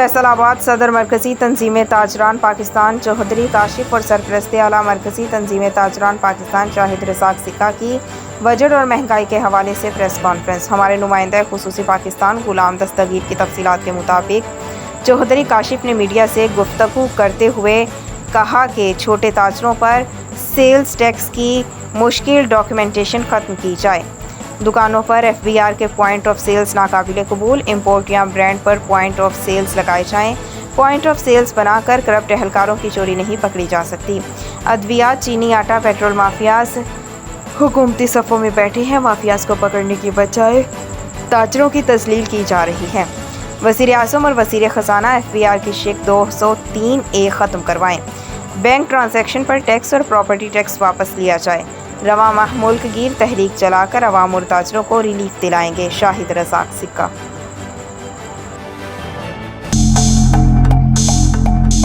फैसल आबाद सदर मरकज़ी तंजीम ताजरान पाकिस्तान चौधरी काशिफ और सरपरस्त आला मरकज़ी तंजीम ताजरान पाकिस्तान शाहिद रज़ाक सिक्का की बजट और महंगाई के हवाले से प्रेस कॉन्फ्रेंस। हमारे नुमाइंदा खुसूसी पाकिस्तान गुलाम दस्तगीर की तफसीलात के मुताबिक चौधरी काशिफ ने मीडिया से गुफ्तगू करते हुए कहा कि छोटे ताजरों पर सेल्स टैक्स की मुश्किल डॉक्यूमेंटेशन ख़त्म की जाए। दुकानों पर FBR के पॉइंट ऑफ सेल्स नाकाबिले कबूल, इंपोर्ट या ब्रांड पर पॉइंट ऑफ सेल्स लगाए जाएं। पॉइंट ऑफ सेल्स बनाकर करप्ट एहलकारों की चोरी नहीं पकड़ी जा सकती। अद्वियात, चीनी आटा, पेट्रोल माफियाज हुकूमती सफ़ों में बैठे हैं। माफियाज को पकड़ने की बजाय ताजरों की तस्लील की जा रही है। वज़ीर आज़म और वज़ीर ख़जाना FBR की शेक 203A ख़त्म करवाएं। बैंक ट्रांजैक्शन पर टैक्स और प्रॉपर्टी टैक्स वापस लिया जाए। रवा माह मुल्क गिर तहरीक चलाकर अवाम और ताजरों को रिलीफ दिलाएंगे। शाहिद रज़ाक सिक्का।